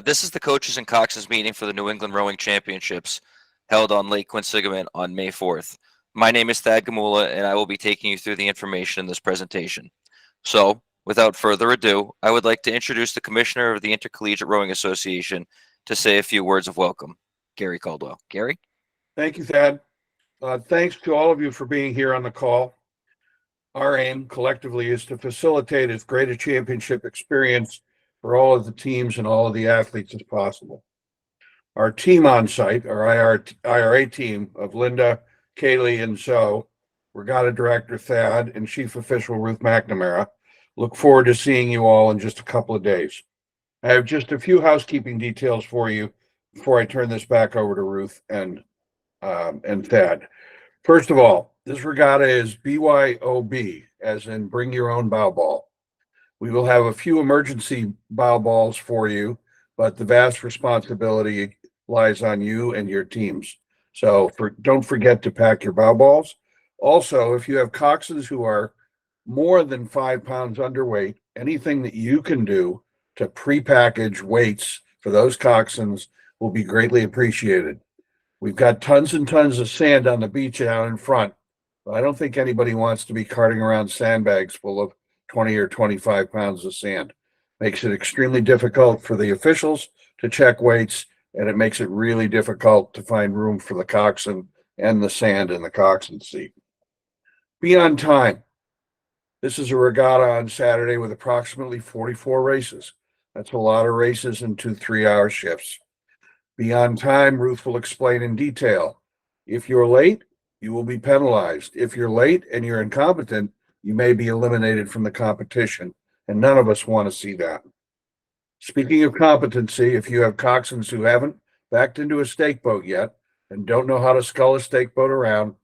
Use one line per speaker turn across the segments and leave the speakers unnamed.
This is the coaches and coxes meeting for the New England Rowing Championships held on Lake Quinsigamond on May 4th. My name is Thad Gamula, and I will be taking you through the information in this presentation. So, without further ado, I would like to introduce the Commissioner of the Intercollegiate Rowing Association to say a few words of welcome, Gary Caldwell. Gary?
Thank you, Thad. Thanks to all of you for being here on the call. Our aim collectively is to facilitate as great a championship experience for all of the teams and all of the athletes as possible. Our team on site, our IRA team of Linda, Kaylee, and Zoe, Regatta Director Thad, and Chief Official Ruth McNamara, look forward to seeing you all in just a couple of days. I have just a few housekeeping details for you before I turn this back over to Ruth and Thad. First of all, this regatta is BYOB, as in bring your own bow ball. We will have a few emergency bow balls for you, but the vast responsibility lies on you and your teams. So don't forget to pack your bow balls. Also, if you have coxswains who are more than 5 pounds underweight, anything that you can do to prepackage weights for those coxswains will be greatly appreciated. We've got tons and tons of sand on the beach out in front, but I don't think anybody wants to be carting around sandbags full of 20 or 25 pounds of sand. Makes it extremely difficult for the officials to check weights, and it makes it really difficult to find room for the coxswain and the sand in the coxswain seat. Be on time. This is a regatta on Saturday with approximately 44 races. That's a lot of races in 2 3-hour shifts. Be on time, Ruth will explain in detail. If you're late, you will be penalized. If you're late and you're incompetent, you may be eliminated from the competition, and none of us want to see that. Speaking of competency, if you have coxswains who haven't backed into a stake boat yet and don't know how to scull a stake boat around,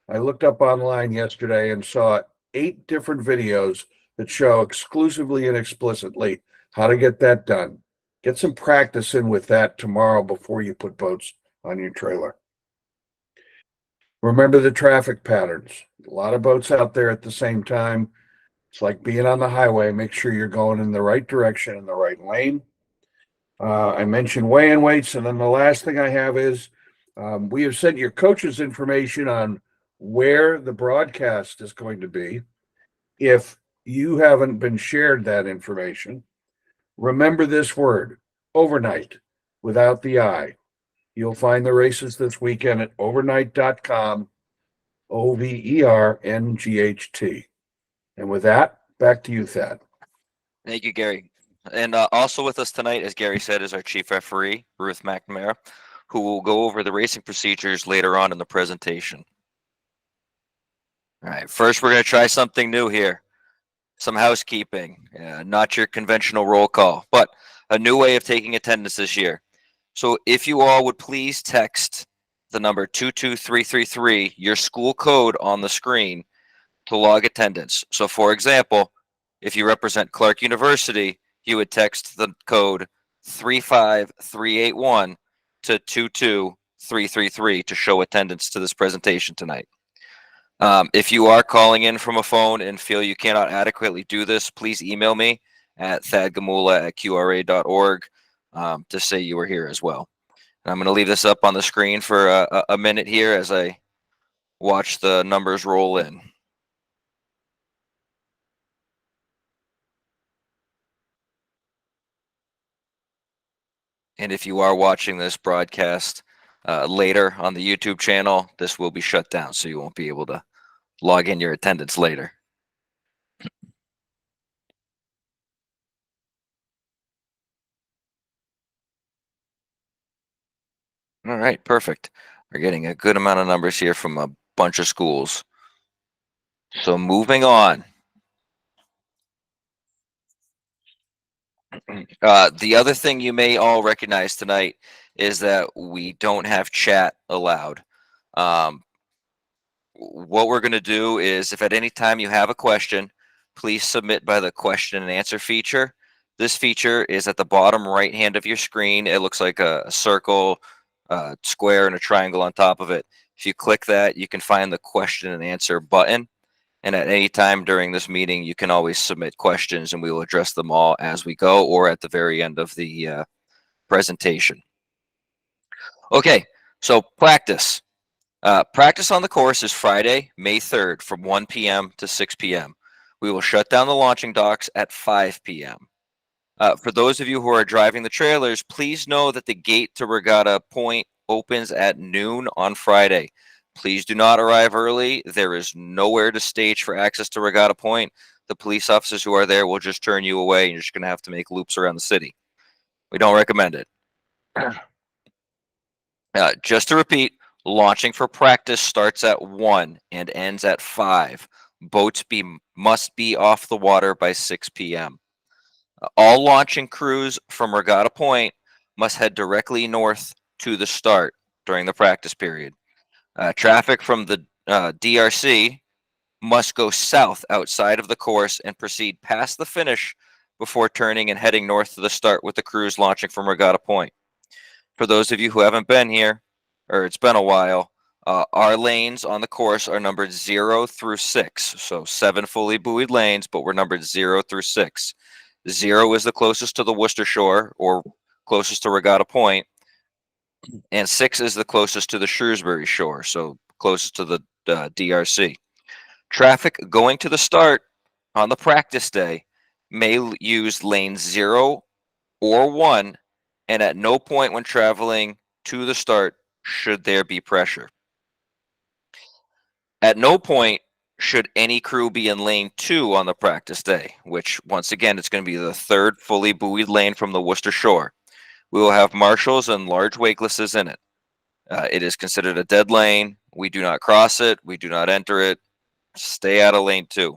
I looked up online yesterday and saw 8 different videos that show exclusively and explicitly how to get that done. Get some practice in with that tomorrow before you put boats on your trailer. Remember the traffic patterns. A lot of boats out there at the same time. It's like being on the highway. Make sure you're going in the right direction, in the right lane. I mentioned weigh-in weights, and then the last thing I have is we have sent your coaches information on where the broadcast is going to be. If you haven't been shared that information, remember this word, overnight, without the I. You'll find the races this weekend at overnight.com, OVERNGHT. And with that, back to you, Thad.
Thank you, Gary. And also with us tonight, as Gary said, is our chief referee, Ruth McNamara, who will go over the racing procedures later on in the presentation. All right, first we're going to try something new here. Some housekeeping, not your conventional roll call, but a new way of taking attendance this year. So if you all would please text the number 22333, your school code on the screen, to log attendance. So for example, if you represent Clark University, you would text the code 35381 to 22333 to show attendance to this presentation tonight. If you are calling in from a phone and feel you cannot adequately do this, please email me at thadgamula@qra.org to say you were here as well. And I'm going to leave this up on the screen for a minute here as I watch the numbers roll in. And if you are watching this broadcast later on the YouTube channel, this will be shut down, so you won't be able to log in your attendance later. All right, perfect. We're getting a good amount of numbers here from a bunch of schools. So moving on. The other thing you may all recognize tonight is that we don't have chat allowed. What we're going to do is, if at any time you have a question, please submit by the question and answer feature. This feature is at the bottom right hand of your screen. It looks like a circle, square, and a triangle on top of it. If you click that, you can find the question and answer button. And at any time during this meeting, you can always submit questions, and we will address them all as we go or at the very end of the presentation. Okay, so practice. Practice on the course is Friday, May 3rd from 1 p.m. to 6 p.m. We will shut down the launching docks at 5 p.m. For those of you who are driving the trailers, please know that the gate to Regatta Point opens at noon on Friday. Please do not arrive early. There is nowhere to stage for access to Regatta Point. The police officers who are there will just turn you away, and you're just going to have to make loops around the city. We don't recommend it. Just to repeat, launching for practice starts at 1 and ends at 5. Boats must be off the water by 6 p.m. All launching crews from Regatta Point must head directly north to the start during the practice period. Traffic from the DRC must go south outside of the course and proceed past the finish before turning and heading north to the start with the crews launching from Regatta Point. For those of you who haven't been here, or it's been a while, our lanes on the course are numbered 0 through 6. So 7 fully buoyed lanes, but we're numbered 0 through 6. 0 is the closest to the Worcester shore or closest to Regatta Point, and 6 is the closest to the Shrewsbury shore, so closest to the DRC. Traffic going to the start on the practice day may use lanes 0 or 1, and at no point when traveling to the start should there be pressure. At no point should any crew be in lane 2 on the practice day, which once again, it's going to be the 3rd fully buoyed lane from the Worcester shore. We will have marshals and large wakelesses in it. It is considered a dead lane. We do not cross it. We do not enter it. Stay out of lane 2.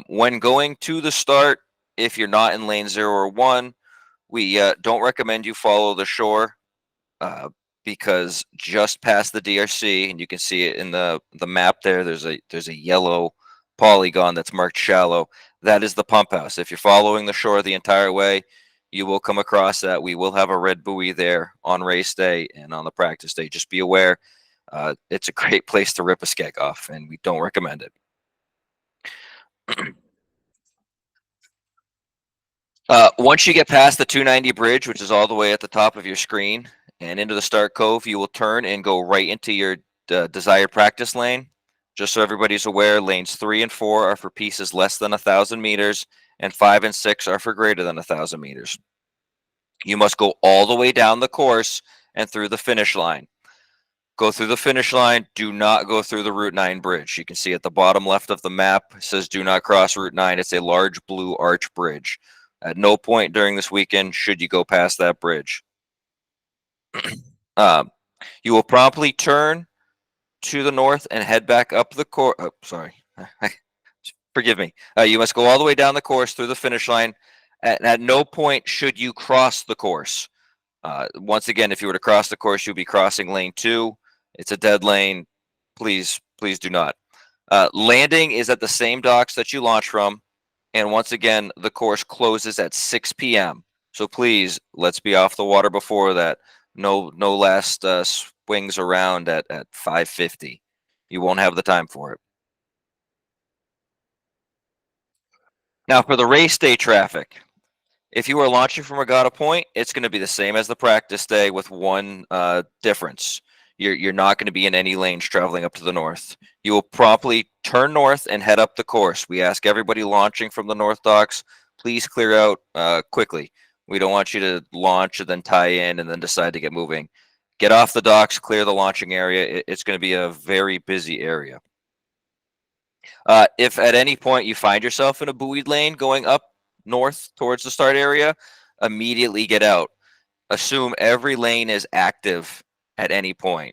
When going to the start, if you're not in lane 0 or 1, we don't recommend you follow the shore because just past the DRC, and you can see it in the map there, there's a yellow polygon that's marked shallow. That is the pump house. If you're following the shore the entire way, you will come across that. We will have a red buoy there on race day and on the practice day. Just be aware. It's a great place to rip a skeg off, and we don't recommend it. Once you get past the 290 bridge, which is all the way at the top of your screen, and into the start cove, you will turn and go right into your desired practice lane. Just so everybody's aware, lanes 3 and 4 are for pieces less than 1,000 meters, and 5 and 6 are for greater than 1,000 meters. You must go all the way down the course and through the finish line. Go through the finish line. Do not go through the Route 9 bridge. You can see at the bottom left of the map, it says do not cross Route 9. It's a large blue arch bridge. At no point during this weekend should you go past that bridge. You will promptly turn to the north and head back up the course. Oh, sorry. Forgive me. You must go all the way down the course through the finish line. At no point should you cross the course. Once again, if you were to cross the course, you'll be crossing lane 2. It's a dead lane. Please do not. Landing is at the same docks that you launch from. And once again, the course closes at 6 p.m. So please, let's be off the water before that. No last swings around at 5:50. You won't have the time for it. Now for the race day traffic, if you are launching from Regatta Point, it's going to be the same as the practice day with one difference. You're not going to be in any lanes traveling up to the north. You will promptly turn north and head up the course. We ask everybody launching from the north docks, please clear out quickly. We don't want you to launch and then tie in and then decide to get moving. Get off the docks, clear the launching area. It's going to be a very busy area. If at any point you find yourself in a buoyed lane going up north towards the start area, immediately get out. Assume every lane is active at any point.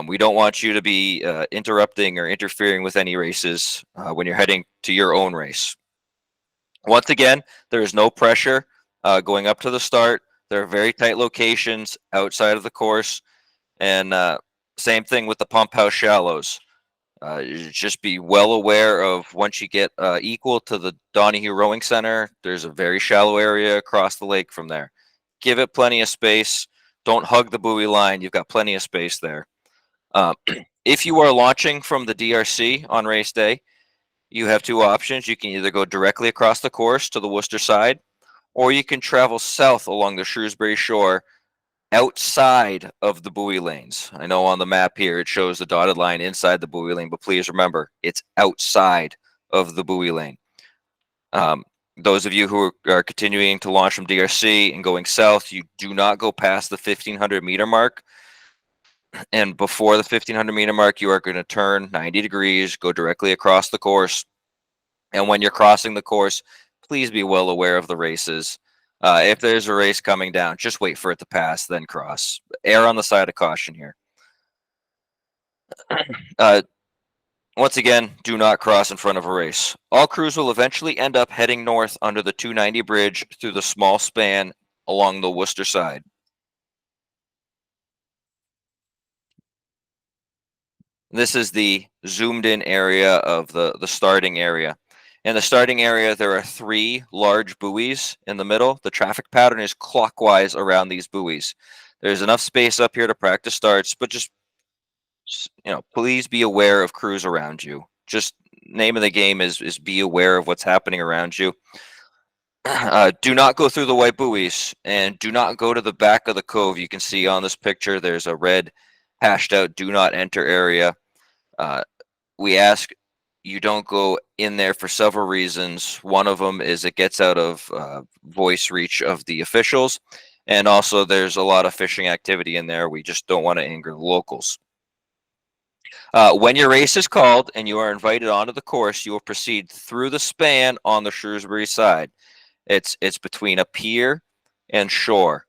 We don't want you to be interrupting or interfering with any races when you're heading to your own race. Once again, there is no pressure going up to the start. There are very tight locations outside of the course, and same thing with the pump house shallows. Just be well aware of once you get equal to the Donahue Rowing Center, there's a very shallow area across the lake from there. Give it plenty of space. Don't hug the buoy line. You've got plenty of space there. If you are launching from the DRC on race day, you have two options. You can either go directly across the course to the Worcester side, or you can travel south along the Shrewsbury shore outside of the buoy lanes. I know on the map here it shows the dotted line inside the buoy lane, but please remember it's outside of the buoy lane. Those of you who are continuing to launch from DRC and going south, you do not go past the 1,500-meter mark. And before the 1,500-meter mark, you are going to turn 90 degrees, go directly across the course. And when you're crossing the course, please be well aware of the races. If there's a race coming down, just wait for it to pass, then cross. Err on the side of caution here. Once again, do not cross in front of a race. All crews will eventually end up heading north under the 290 bridge through the small span along the Worcester side. This is the zoomed in area of the starting area. In the starting area, there are 3 large buoys in the middle. The traffic pattern is clockwise around these buoys. There's enough space up here to practice starts, but just please be aware of crews around you. Just name of the game is be aware of what's happening around you. Do not go through the white buoys, and do not go to the back of the cove. You can see on this picture, there's a red hashed out do not enter area. We ask you don't go in there for several reasons. One of them is it gets out of voice reach of the officials. And also there's a lot of fishing activity in there. We just don't want to anger the locals. When your race is called and you are invited onto the course, you will proceed through the span on the Shrewsbury side. It's between a pier and shore.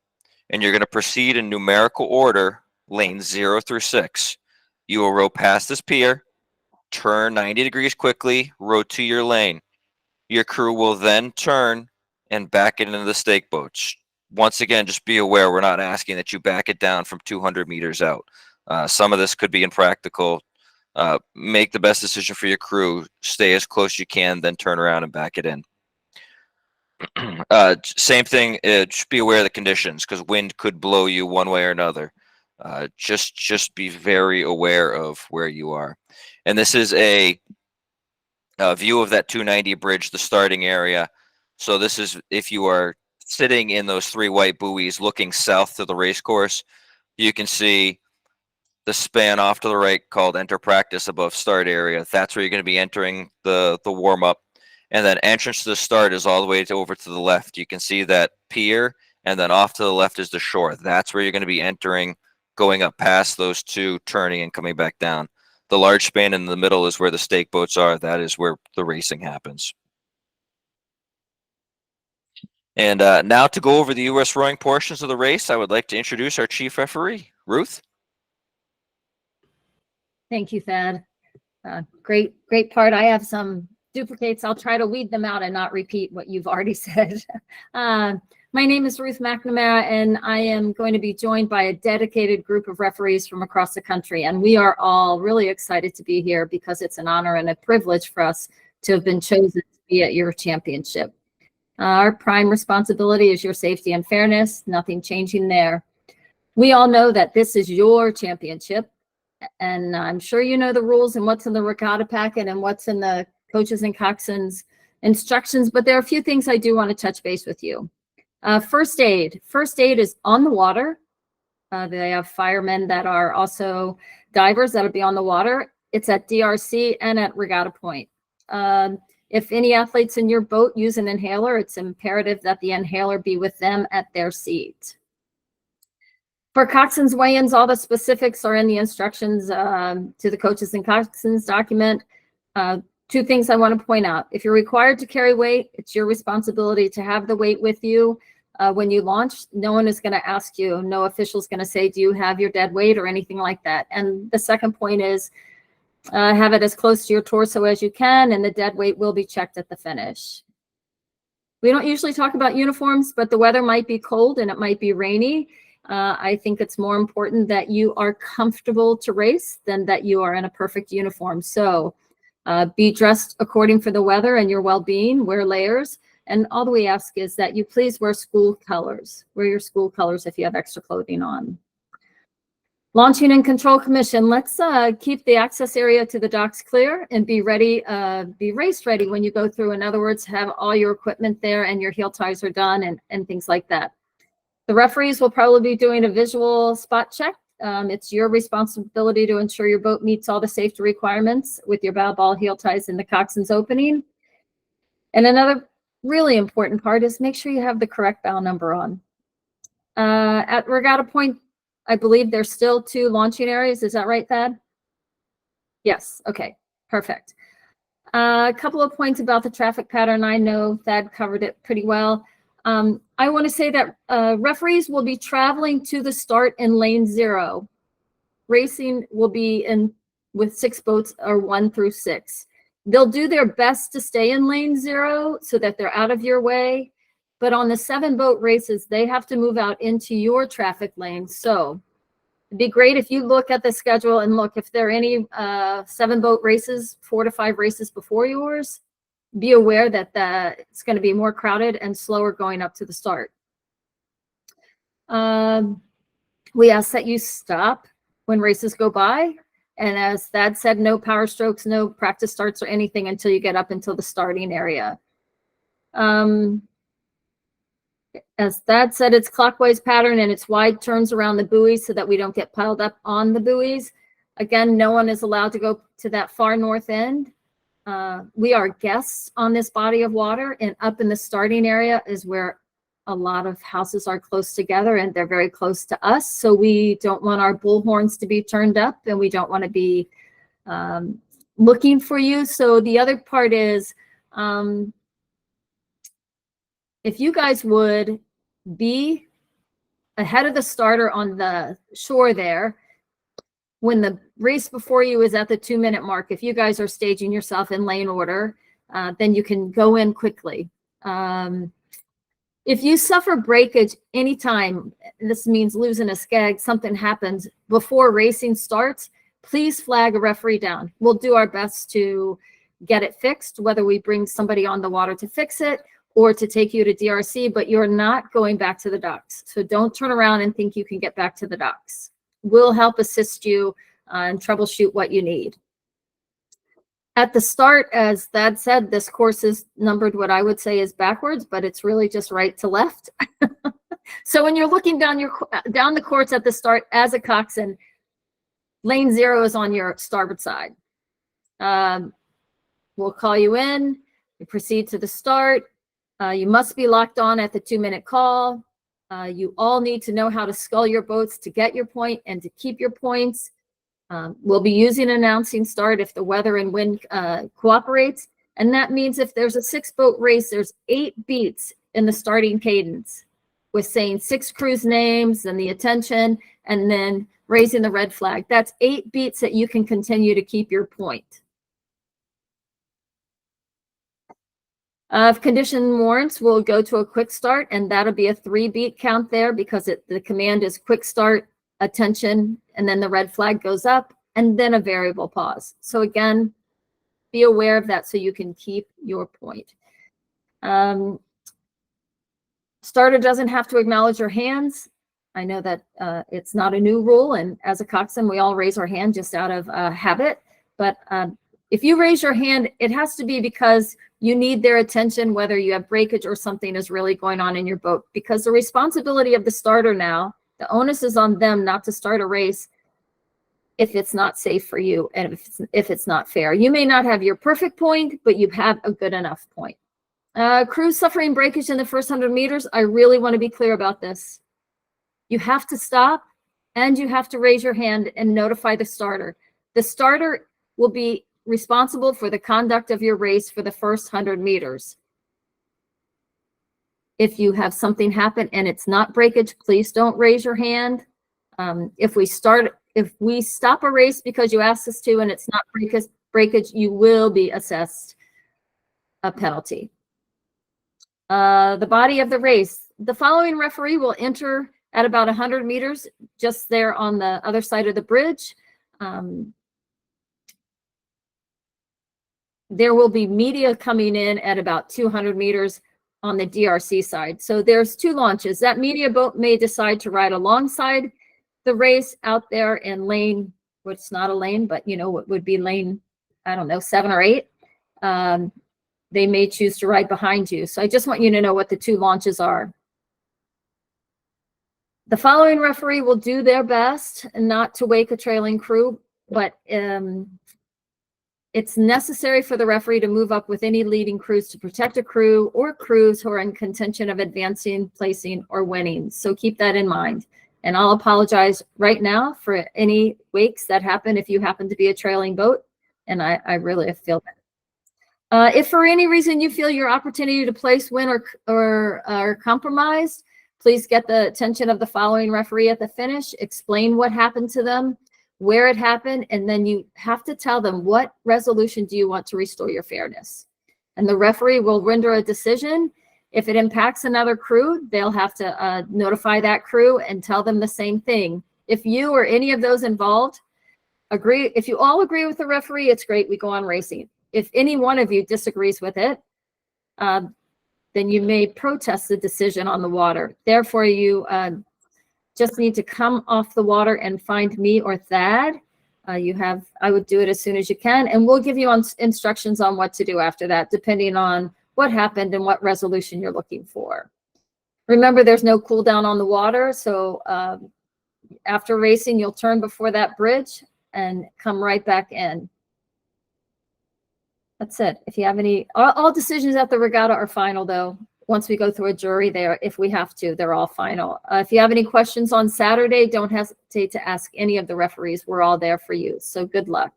And you're going to proceed in numerical order, lanes 0 through 6. You will row past this pier, turn 90 degrees quickly, row to your lane. Your crew will then turn and back it into the stake boats. Once again, just be aware, we're not asking that you back it down from 200 meters out. Some of this could be impractical. Make the best decision for your crew. Stay as close as you can, then turn around and back it in. Same thing, just be aware of the conditions, because wind could blow you one way or another. Just be very aware of where you are. And this is a view of that 290 bridge, the starting area. So this is if you are sitting in those 3 white buoys looking south to the race course, you can see the span off to the right called enter practice above start area. That's where you're going to be entering the warm-up. And then entrance to the start is all the way over to the left. You can see that pier, and then off to the left is the shore. That's where you're going to be entering, going up past those 2, turning and coming back down. The large span in the middle is where the stake boats are. That is where the racing happens. And now to go over the U.S. rowing portions of the race, I would like to introduce our chief referee, Ruth.
Thank you, Thad. Great part. I have some duplicates. I'll try to weed them out and not repeat what you've already said. My name is Ruth McNamara, and I am going to be joined by a dedicated group of referees from across the country. And we are all really excited to be here because it's an honor and a privilege for us to have been chosen to be at your championship. Our prime responsibility is your safety and fairness, nothing changing there. We all know that this is your championship, and I'm sure you know the rules and what's in the regatta packet and what's in the coaches and coxswains instructions, but there are a few things I do want to touch base with you. First aid is on the water. They have firemen that are also divers that'll be on the water. It's at DRC and at Regatta Point. If any athletes in your boat use an inhaler, it's imperative that the inhaler be with them at their seat. For coxswains weigh-ins, all the specifics are in the instructions to the coaches and coxswains document. 2 things I want to point out. If you're required to carry weight, it's your responsibility to have the weight with you. When you launch, no one is going to ask you, no official is going to say, do you have your dead weight or anything like that? And the second point is have it as close to your torso as you can, and the dead weight will be checked at the finish. We don't usually talk about uniforms, but the weather might be cold and it might be rainy. I think it's more important that you are comfortable to race than that you are in a perfect uniform. So be dressed according for the weather and your well-being, wear layers. And all that we ask is that you please wear school colors. Wear your school colors if you have extra clothing on. Launching and Control Commission, let's keep the access area to the docks clear and be ready, be race ready when you go through. In other words, have all your equipment there and your heel ties are done and things like that. The referees will probably be doing a visual spot check. It's your responsibility to ensure your boat meets all the safety requirements with your bow ball, heel ties, and the coxswain's opening. And another really important part is make sure you have the correct bow number on. At Regatta Point, I believe there's still 2 launching areas. Is that right, Thad? Yes. Okay. Perfect. A couple of points about the traffic pattern. I know Thad covered it pretty well. I want to say that referees will be traveling to the start in lane 0. Racing will be in with 6 boats or 1 through 6. They'll do their best to stay in lane 0 so that they're out of your way. But on the 7 boat races, they have to move out into your traffic lane. So it'd be great if you look at the schedule and look if there are any 7 boat races, 4 to 5 races before yours. Be aware that it's going to be more crowded and slower going up to the start. We ask that you stop when races go by. And as Thad said, no power strokes, no practice starts or anything until you get up until the starting area. As Thad said, it's clockwise pattern and it's wide turns around the buoys so that we don't get piled up on the buoys. Again, no one is allowed to go to that far north end. We are guests on this body of water, and up in the starting area is where a lot of houses are close together and they're very close to us. So we don't want our bullhorns to be turned up and we don't want to be looking for you. So the other part is, if you guys would be ahead of the starter on the shore there, when the race before you is at the 2-minute mark, if you guys are staging yourself in lane order, then you can go in quickly. If you suffer breakage anytime, this means losing a skeg, something happens before racing starts, please flag a referee down. We'll do our best to get it fixed, whether we bring somebody on the water to fix it or to take you to DRC, but you're not going back to the docks. So don't turn around and think you can get back to the docks. We'll help assist you and troubleshoot what you need. At the start, as Thad said, this course is numbered what I would say is backwards, but it's really just right to left. So when you're looking down the course at the start as a coxswain, lane 0 is on your starboard side. We'll call you in, you proceed to the start. You must be locked on at the 2-minute call. You all need to know how to scull your boats to get your point and to keep your points. We'll be using announcing start if the weather and wind cooperates. And that means if there's a 6-boat race, there's 8 beats in the starting cadence with saying 6 crews names and the attention and then raising the red flag. That's 8 beats that you can continue to keep your point. If condition warrants, we'll go to a quick start, and that'll be a 3-beat count there because the command is quick start, attention, and then the red flag goes up, and then a variable pause. So again, be aware of that so you can keep your point. Starter doesn't have to acknowledge your hands. I know that it's not a new rule, and as a coxswain, we all raise our hand just out of habit. But if you raise your hand, it has to be because you need their attention, whether you have breakage or something is really going on in your boat. Because the responsibility of the starter now, the onus is on them not to start a race if it's not safe for you and if it's not fair. You may not have your perfect point, but you have a good enough point. Crews suffering breakage in the first 100 meters, I really want to be clear about this. You have to stop and you have to raise your hand and notify the starter. The starter will be responsible for the conduct of your race for the first 100 meters. If you have something happen and it's not breakage, please don't raise your hand. If we stop a race because you asked us to and it's not breakage, you will be assessed a penalty. The body of the race. The following referee will enter at about 100 meters, just there on the other side of the bridge. There will be media coming in at about 200 meters on the DRC side. So there's 2 launches. That media boat may decide to ride alongside the race out there in lane, which is not a lane, but you know what would be lane, I don't know, 7 or 8. They may choose to ride behind you. So I just want you to know what the 2 launches are. The following referee will do their best not to wake a trailing crew, but it's necessary for the referee to move up with any leading crews to protect a crew or crews who are in contention of advancing, placing, or winning. So keep that in mind. And I'll apologize right now for any wakes that happen if you happen to be a trailing boat. And I really feel that. If for any reason you feel your opportunity to place, win, or compromised, please get the attention of the following referee at the finish. Explain what happened to them, where it happened, and then you have to tell them what resolution do you want to restore your fairness. And the referee will render a decision. If it impacts another crew, they'll have to notify that crew and tell them the same thing. If you or any of those involved agree, if you all agree with the referee, it's great, we go on racing. If any one of you disagrees with it, then you may protest the decision on the water. Therefore, you just need to come off the water and find me or Thad. I would do it as soon as you can, and we'll give you instructions on what to do after that, depending on what happened and what resolution you're looking for. Remember, there's no cool down on the water, so after racing, you'll turn before that bridge and come right back in. That's it. If you have any, all decisions at the regatta are final, though. Once we go through a jury there, if we have to, they're all final. If you have any questions on Saturday, don't hesitate to ask any of the referees. We're all there for you. So good luck.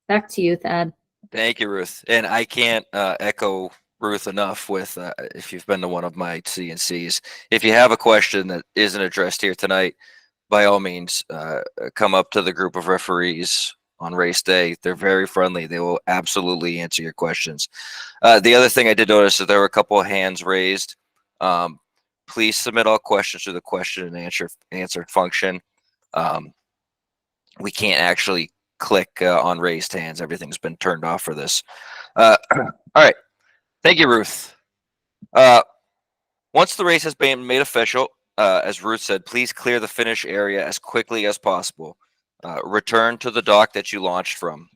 Back to you, Thad.
Thank you, Ruth. And I can't echo Ruth enough with, if you've been to one of my CNCs, if you have a question that isn't addressed here tonight, by all means, come up to the group of referees on race day. They're very friendly. They will absolutely answer your questions. The other thing I did notice is there were a couple of hands raised. Please submit all questions through the question and answer function. We can't actually click on raised hands. Everything's been turned off for this. All right. Thank you, Ruth. Once the race has been made official, as Ruth said, please clear the finish area as quickly as possible. Return to the dock that you launched from.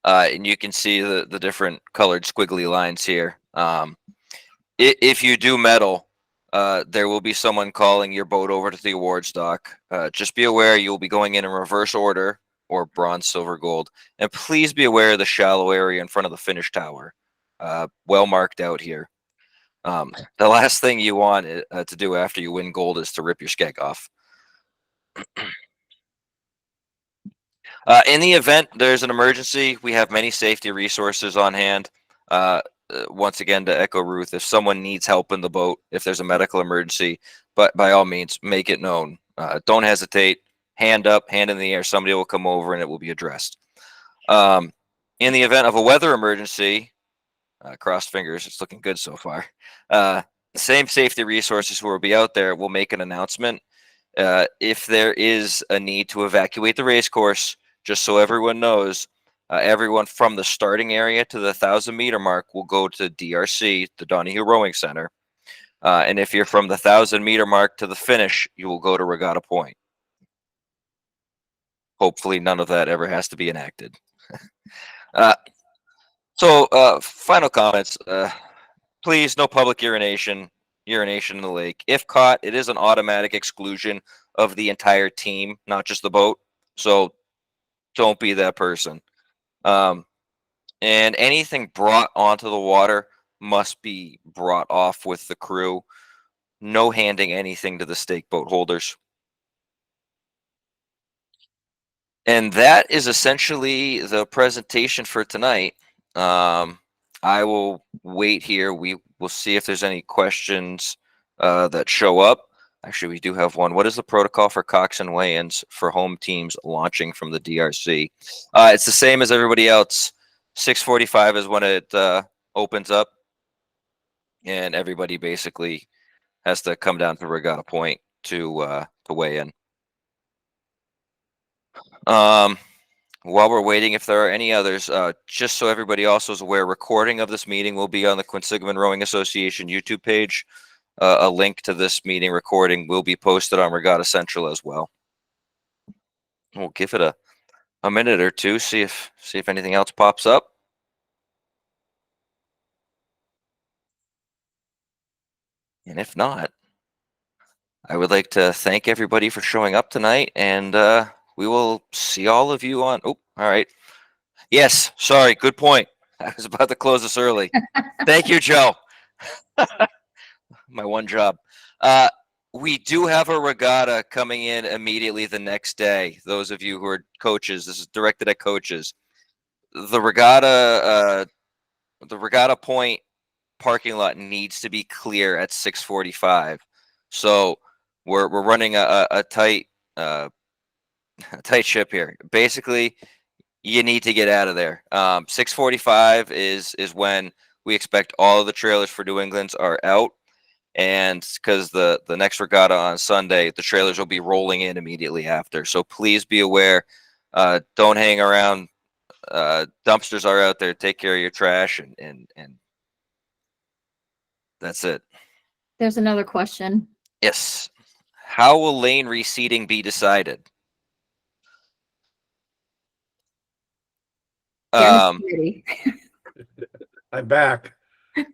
And you can see the different colored squiggly lines here. If you do meddle, there will be someone calling your boat over to the awards dock. Just be aware you will be going in reverse order, or bronze, silver, gold. And please be aware of the shallow area in front of the finish tower. Well marked out here. The last thing you want to do after you win gold is to rip your skeg off. In the event there's an emergency, we have many safety resources on hand. Once again, to echo Ruth, if someone needs help in the boat, if there's a medical emergency, but by all means, make it known. Don't hesitate. Hand up, hand in the air. Somebody will come over and it will be addressed. In the event of a weather emergency, crossed fingers, it's looking good so far. The same safety resources who will be out there will make an announcement. If there is a need to evacuate the race course, just so everyone knows, everyone from the starting area to the 1,000-meter mark will go to DRC, the Donahue Rowing Center. And if you're from the 1,000-meter mark to the finish, you will go to Regatta Point. Hopefully none of that ever has to be enacted. Final comments. Please, no public urination in the lake. If caught, it is an automatic exclusion of the entire team, not just the boat. So don't be that person. And anything brought onto the water must be brought off with the crew. No handing anything to the stake boat holders. And that is essentially the presentation for tonight. I will wait here. We will see if there's any questions that show up. Actually, we do have one. What is the protocol for Coxswains weigh-ins for home teams launching from the DRC? It's the same as everybody else. 6:45 is when it opens up, and everybody basically has to come down to Regatta Point to weigh in. While we're waiting, if there are any others, just so everybody also is aware, recording of this meeting will be on the Quinsigamond Rowing Association YouTube page. a link to this meeting recording will be posted on Regatta Central as well. We'll give it a minute or two, see if anything else pops up. And if not, I would like to thank everybody for showing up tonight, and we will see all of you on. Oh, all right. Yes, sorry. Good point. I was about to close this early. Thank you, Joe. My one job. We do have a regatta coming in immediately the next day. Those of you who are coaches, this is directed at coaches. The regatta point parking lot needs to be clear at 6:45. So we're running a tight tight ship here. Basically, you need to get out of there. 6:45 is when we expect all of the trailers for New England's are out, and because the next regatta on Sunday, the trailers will be rolling in immediately after. So please be aware. Don't hang around. Dumpsters are out there. Take care of your trash, and that's it.
There's another question.
Yes. How will lane reseating be decided?
Dennis Committee.
I'm back.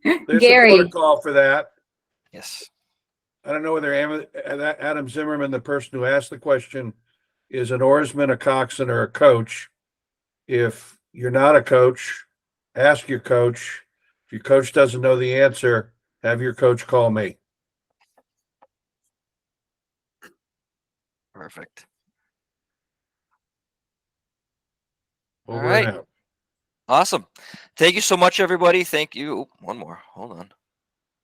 There's
Gary.
a protocol for that.
Yes.
I don't know whether Adam Zimmerman, the person who asked the question, is an oarsman, a coxswain, or a coach. If you're not a coach, ask your coach. If your coach doesn't know the answer, have your coach call me.
Perfect.
Over
All right.
and out.
Awesome. Thank you so much, everybody. Thank you. Ooh, one more. Hold on.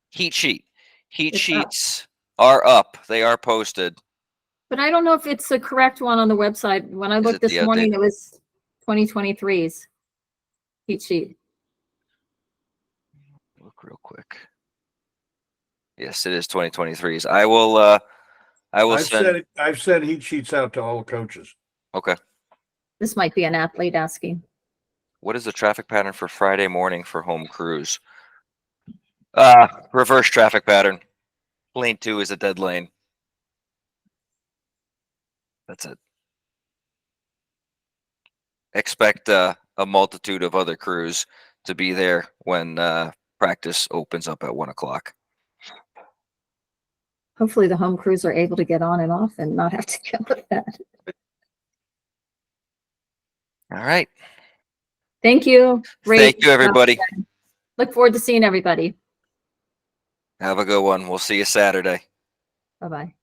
Heat sheet. Heat
It's
sheets are up. They are posted.
But I don't know if it's the correct one on the website. When I
Is
looked
it
this
the
morning, it was 2023's heat sheet.
Look real quick. Yes, it is 2023's. I will send.
I've sent heat sheets out to all the coaches.
Okay.
This might be an athlete asking.
What is the traffic pattern for Friday morning for home crews? Reverse traffic pattern. Lane 2 is a dead lane. That's it. Expect a multitude of other crews to be there when practice opens up at 1 o'clock.
Hopefully the home crews are able to get on and off and not have to deal with that.
All right.
Thank you. Great.
Thank you, everybody.
Look forward to seeing everybody.
Have a good one. We'll see you Saturday.
Bye-bye.